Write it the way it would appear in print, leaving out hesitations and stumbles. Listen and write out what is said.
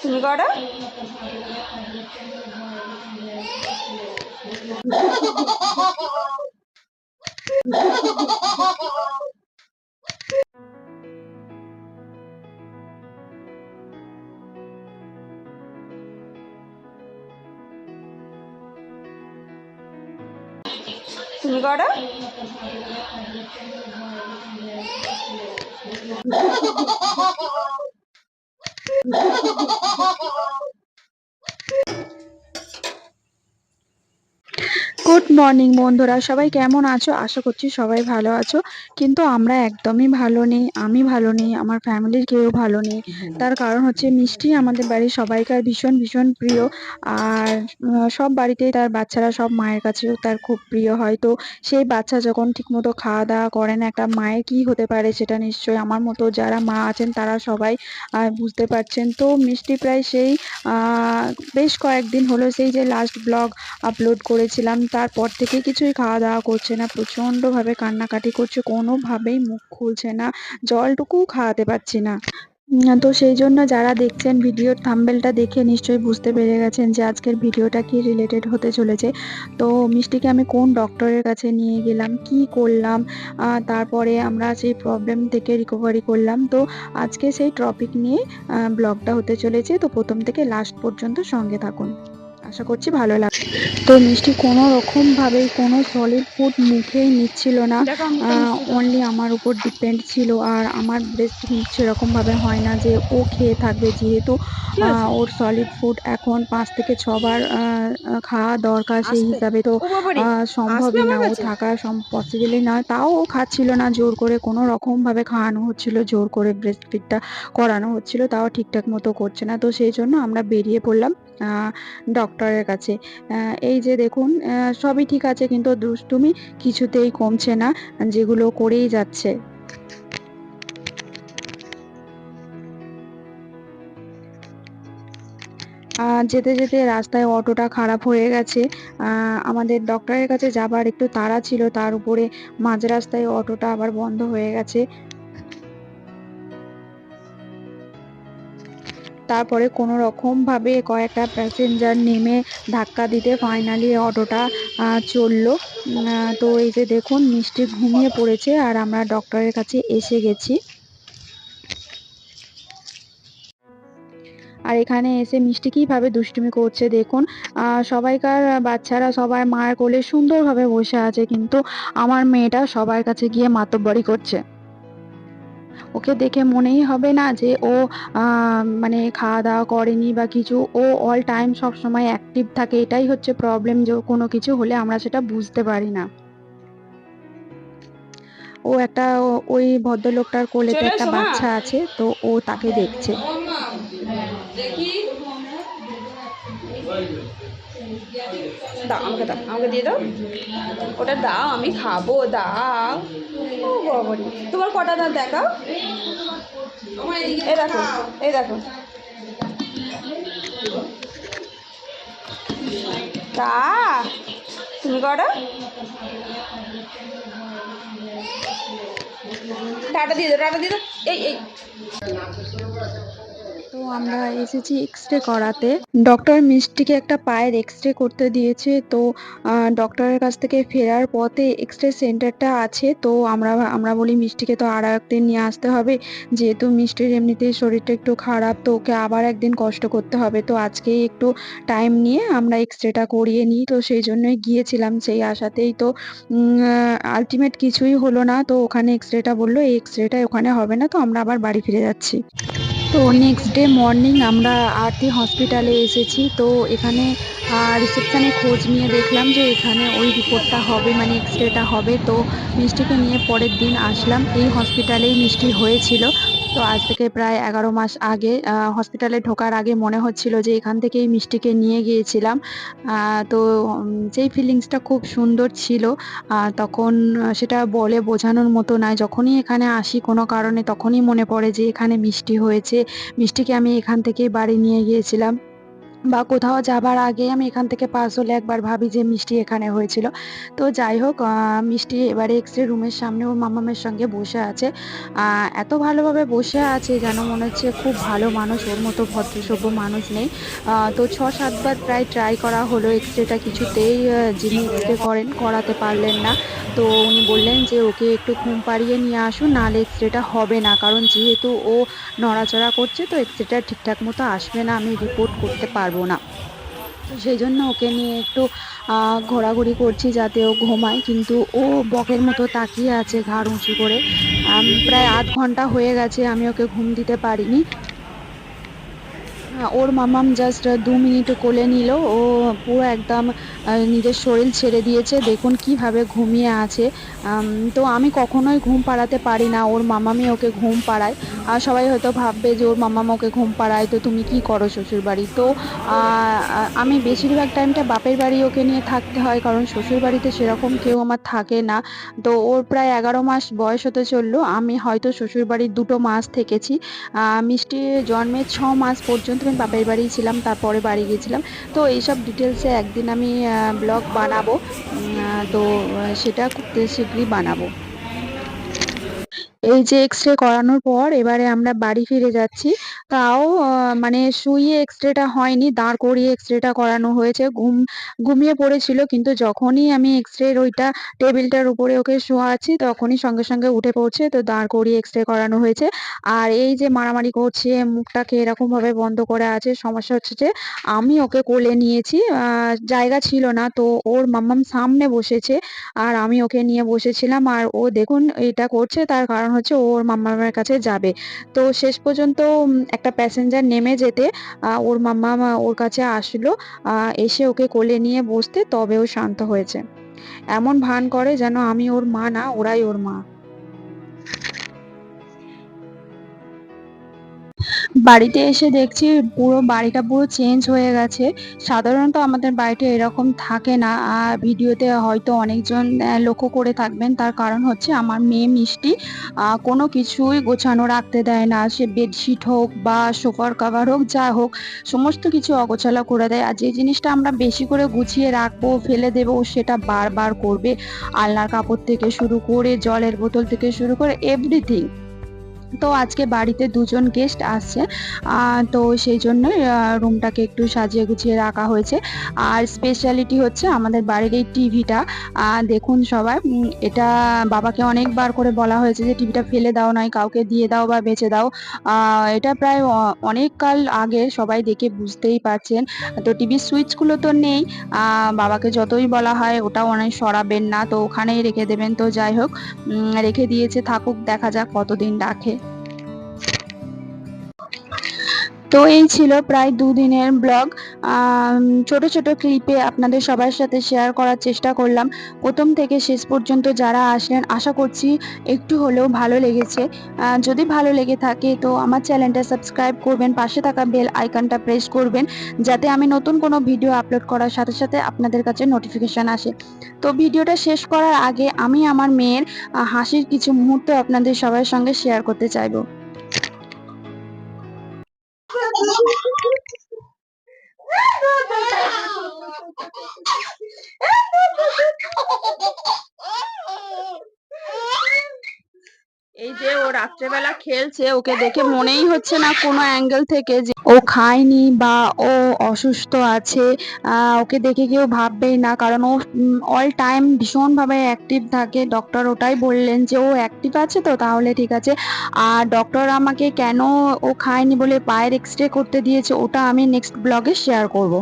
তুমি করো। তুমি করো। গুড মর্নিং বন্ধুরা, সবাই কেমন আছো? আশা করছি সবাই ভালো আছো। কিন্তু আমরা একদমই ভালো নেই, আমি ভালো নেই, আমার ফ্যামিলির কেউ ভালো নেই। তার কারণ হচ্ছে মিষ্টি আমাদের বাড়ির সবাইকার ভীষণ ভীষণ প্রিয়। আর সব বাড়িতেই তার বাচ্চারা, সব মায়ের কাছেও তার খুব প্রিয় হয়। তো সেই বাচ্চা যখন ঠিকমতো খাওয়া দাওয়া করে না, একটা মায়ের কি হতে পারে সেটা নিশ্চয়ই আমার মতো যারা মা আছেন তারা সবাই বুঝতে পারছেন। তো মিষ্টি প্রায় সেই বেশ কয়েকদিন হলো, সেই যে লাস্ট ব্লগ আপলোড করেছিলাম তারপর থেকে কিছুই খাওয়া দাওয়া করছে না, প্রচণ্ডভাবে কান্নাকাটি করছে, কোনোভাবেই মুখ খুলছে না, জলটুকুও খাওয়াতে পারছি না। তো সেই জন্য যারা দেখছেন ভিডিওর থাম্বনেলটা দেখে নিশ্চয়ই বুঝতে পেরে গেছেন যে আজকের ভিডিওটা কি রিলেটেড হতে চলেছে। তো মিষ্টিকে আমি কোন ডক্টরের কাছে নিয়ে গেলাম, কি করলাম, তারপরে আমরা সেই প্রবলেম থেকে রিকভারি করলাম। তো আজকে সেই টপিক নিয়ে ব্লগটা হতে চলেছে। তো প্রথম থেকে লাস্ট পর্যন্ত সঙ্গে থাকুন, আশা করছি ভালো লাগবে। তো মিষ্টি কোনো রকমভাবেই কোনো সলিড ফুড মুখেই নিচ্ছিল না, অনলি আমার উপর ডিপেন্ড ছিল। আর আমার ব্রেস্ট মিল্ক সেরকমভাবে হয় না যে ও খেয়ে থাকবে, যেহেতু ওর সলিড ফুড এখন 5 থেকে 6 বার খাওয়া দরকার সেই হিসাবে। তো সম্ভবই না, ও থাকা পসিবলই না। তাও ও খাচ্ছিল না, জোর করে কোনো রকমভাবে খাওয়ানো হচ্ছিল, জোর করে ব্রেস্ট ফিডটা করানো হচ্ছিল, তাও ঠিকঠাক মতো করছে না। তো সেই জন্য আমরা বেরিয়ে পড়লাম ডক্টরের কাছে। এই যে দেখুন, সবই ঠিক আছে, কিন্তু দুষ্টুমি কিছুতেই কমছে না, যেগুলো করেই যাচ্ছে। যেতে যেতে রাস্তায় অটোটা খারাপ হয়ে গেছে। আমাদের ডক্টরের কাছে যাবার একটু তাড়া ছিল, তার উপরে মাঝ রাস্তায় অটোটা আবার বন্ধ হয়ে গেছে। তারপরে কোনো রকমভাবে কয়েকটা প্যাসেঞ্জার নেমে ধাক্কা দিতে ফাইনালি অটোটা চললো। তো এই যে দেখুন, মিষ্টি ঘুমিয়ে পড়েছে আর আমরা ডক্টরের কাছে এসে গেছি। আর এখানে এসে মিষ্টি কীভাবে দুষ্টুমি করছে দেখুন। সবাইকার বাচ্চারা সবাই মায়ের কোলে সুন্দরভাবে বসে আছে, কিন্তু আমার মেয়েটা সবার কাছে গিয়ে মাতব্বরি করছে। ওকে দেখে মনেই হবে না যে ও মানে খাওয়া দাওয়া করেনি বা কিছু। ও অল টাইম সবসময় অ্যাক্টিভ থাকে, এটাই হচ্ছে প্রবলেম, যে কোনো কিছু হলে আমরা সেটা বুঝতে পারি না। ও একটা ওই ভদ্রলোকটার কোলেতে চলে একটা এসো মা। বাচ্চা আছে, তো ও তাকে দেখছে। দেখি, দাও আমাকে, দাও আমাকে দিয়ে দাও, ওটা দাও, আমি খাবো, দাও। ও বাবারি, তোমার কটা দাঁত দেখাও। এই দেখো, এই দেখো, তা তুমি করো। টাটা দিয়ে দাও, টাটা দিয়ে দাও। এই এই তো আমরা এসেছি এক্স-রে করাতে। ডক্টর মিষ্টিকে একটা পায়ের এক্স-রে করতে দিয়েছে। তো ডক্টরের কাছ থেকে ফেরার পথে এক্স-রে সেন্টারটা আছে। তো আমরা বলি মিষ্টিকে তো আর একদিন নিয়ে আসতে হবে, যেহেতু মিষ্টির এমনিতেই শরীরটা একটু খারাপ, তো ওকে আবার একদিন কষ্ট করতে হবে। তো আজকেই একটু টাইম নিয়ে আমরা এক্স-রেটা করিয়ে নিই, তো সেই জন্যই গিয়েছিলাম সেই আশাতেই। তো আলটিমেট কিছুই হলো না। তো ওখানে এক্স-রেটা বললো এই এক্স-রেটা ওখানে হবে না, তো আমরা আবার বাড়ি ফিরে যাচ্ছি। তো নেক্সট ডে মর্নিং আমরা আরতি হসপিটালে এসেছি। তো এখানে রিসেপশানে খোঁজ নিয়ে দেখলাম যে এখানে ওই রিপোর্টটা হবে, মানে এক্স-রেটা হবে। তো মিষ্টিকে নিয়ে পরের দিন আসলাম। এই হসপিটালেই মিষ্টি হয়েছিল। তো আজ থেকে প্রায় 11 মাস আগে হসপিটালে ঢোকার আগে মনে হচ্ছিল যে এখান থেকেই মিষ্টিকে নিয়ে গিয়েছিলাম। তো যেই ফিলিংসটা খুব সুন্দর ছিল, তখন সেটা বলে বোঝানোর মতো নয়। যখনই এখানে আসি কোনো কারণে, তখনই মনে পড়ে যে এখানে মিষ্টি হয়েছে, মিষ্টিকে আমি এখান থেকেই বাড়ি নিয়ে গিয়েছিলাম। বা কোথাও যাবার আগে আমি এখান থেকে পাস হলে একবার ভাবি যে মিষ্টি এখানে হয়েছিল। তো যাই হোক, মিষ্টি এবারে এক্স-রে রুমের সামনে ওর মামামের সঙ্গে বসে আছে। এত ভালোভাবে বসে আছে যেন মনে হচ্ছে খুব ভালো মানুষ, ওর মতো ভদ্রসভ্য মানুষ নেই। তো ৬-৭ বার প্রায় ট্রাই করা হলো এক্স-রেটা, কিছুতেই যিনি এক্স-রে করাতে পারলেন না। তো উনি বললেন যে ওকে একটু ঘুম পাড়িয়ে নিয়ে আসুন, নাহলে এক্স-রেটা হবে না। কারণ যেহেতু ও নড়াচড়া করছে তো এক্স-রেটা ঠিকঠাক মতো আসবে না, আমি রিপোর্ট করতে পারবো না। তো সেইজন্য ওকে নিয়ে একটু ঘোরাঘুরি করছি যাতে ও ঘুমায়। কিন্তু ও বকের মতো তাকিয়ে আছে ঘাড় উঁচু করে। প্রায় আধ ঘন্টা হয়ে গেছে আমি ওকে ঘুম দিতে পারিনি। ওর মামাম জাস্ট ২ মিনিট কোলে নিল। ও পুরো একদম নিজের শরীর ছেড়ে দিয়েছে। দেখুন কিভাবে ঘুমিয়ে আছে। আম তো আমি কখনোই ঘুম পাড়াতে পারি না। ওর মামামই ওকে ঘুম পাড়ায়। সবাই হয়তো ভাববে যে ওর মামাম ওকে ঘুম পাড়ায়, তো তুমি কি করো শ্বশুরবাড়ি? তো আ আ আমি বেশিরভাগ টাইমটা বাপের বাড়ি ওকে নিয়ে থাকতে হয়। কারণ শ্বশুরবাড়িতে সেরকম কেউ আমার থাকে না। তো ওর প্রায় ১১ মাস বয়স হতে চলল। আমি হয়তো শ্বশুরবাড়ির ২ টো মাস থেকেছি। মিষ্টি জন্মের ৬ মাস পর্যন্ত আমি বাপের বাড়িই ছিলাম। তারপরে বাড়ি গিয়েছিলাম। তো এইসব ডিটেইলসে একদিন আমি ব্লগ বানাবো। তো সেটা খুব শীঘ্রই বানাবো। এই যে এক্স-রে করানোর পর এবারে আমরা বাড়ি ফিরে যাচ্ছি। তাও মানে শুইয়ে এক্স-রেটা হয়নি, দাঁড় করিয়ে এক্স-রেটা করানো হয়েছে। ঘুমিয়ে পড়েছিল, কিন্তু যখনই আমি এক্স-রের ওইটা টেবিলটার উপরে ওকে শোয়াচ্ছি তখনই সঙ্গে, সঙ্গে উঠে পড়ছে। তো দাঁড় করিয়ে এক্স-রে করানো হয়েছে। আর এই যে মারামারি করছে, মুখটাকে এরকমভাবে বন্ধ করে আছে। সমস্যা হচ্ছে যে আমি ওকে কোলে নিয়েছি। জায়গা ছিল না, তো ওর মাম্মাম সামনে বসেছে। আর আমি ওকে নিয়ে বসেছিলাম। আর ও দেখুন এটা করছে, তার কারণ হচ্ছে ও ওর মাম্মামের কাছে যাবে। তো শেষ পর্যন্ত একটা প্যাসেঞ্জার নেমে যেতে ওর মাম্মাম ওর কাছে আসলো। এসে ওকে কোলে নিয়ে বসতে তবে ও শান্ত হয়েছে। এমন ভান করে যেন আমি ওর মা না, ওরাই ওর মা। বাড়িতে এসে দেখছি পুরো বাড়িটা পুরো চেঞ্জ হয়ে গেছে। সাধারণত আমাদের বাড়িটা এরকম থাকে না। ভিডিওতে হয়তো অনেকজন লক্ষ্য করে থাকবেন। তার কারণ হচ্ছে আমার মেয়ে মিষ্টি কোনো কিছুই গোছানো রাখতে দেয় না। সে বেডশিট হোক বা সোফার কভার হোক, যা হোক সমস্ত কিছু অগোছালো করে দেয়। আর যে জিনিসটা আমরা বেশি করে গুছিয়ে রাখবো, ফেলে দেবো, সেটা বারবার করবে। আলনার কাপড় থেকে শুরু করে, জলের বোতল থেকে শুরু করে এভরিথিং। তো আজকে বাড়িতে ২ জন গেস্ট আসছে। তো সেইজন্যই রুমটাকে একটু সাজিয়ে গুছিয়ে রাখা হয়েছে। আর স্পেশালিটি হচ্ছে আমাদের বাড়ির এই টিভিটা। দেখুন সবাই, এটা বাবাকে অনেকবার করে বলা হয়েছে যে টিভিটা ফেলে দাও, নয় কাউকে দিয়ে দাও বা বেচে দাও। এটা প্রায় অনেক কাল আগে, সবাই দেখে বুঝতেই পারছেন। তো টিভির সুইচগুলো তো নেই। বাবাকে যতই বলা হয় ওটাও অনেক সরাবেন না, তো ওখানেই রেখে দেবেন। তো যাই হোক, রেখে দিয়েছে, থাকুক, দেখা যাক কতদিন রাখে। তো এই ছিল প্রায় ২ দিনের ব্লগ। ছোট, ছোট ক্লিপে আপনাদের সবার সাথে শেয়ার করার চেষ্টা করলাম। ১ম থেকে শেষ পর্যন্ত যারা আসলেন আশা করছি একটু হলেও ভালো লেগেছে। যদি ভালো লেগে থাকে তো আমার চ্যানেলটা সাবস্ক্রাইব করবেন, পাশে থাকা বেল আইকনটা প্রেস করবেন, যাতে আমি নতুন কোনো ভিডিও আপলোড করার সাথে, সাথে আপনাদের কাছে নোটিফিকেশন আসে। তো ভিডিওটা শেষ করার আগে আমি আমার মেয়ের হাসির কিছু মুহূর্ত আপনাদের সবার সঙ্গে শেয়ার করতে চাইবো। এই যে ও রাত্রেবেলা খেলছে, ওকে দেখে মনেই হচ্ছে না কোনো অ্যাঙ্গেল থেকে যে ও খায়নি বা ও অসুস্থ আছে। ওকে দেখে কেউ ভাববেই না, কারণ ও অল টাইম ভীষণভাবে অ্যাক্টিভ থাকে। ডক্টর ওটাই বললেন যে ও অ্যাক্টিভ আছে, তো তাহলে ঠিক আছে। আর ডক্টর আমাকে কেন ও খায়নি বলে পায়ের এক্স-রে করতে দিয়েছে ওটা আমি নেক্সট ব্লগে শেয়ার করব।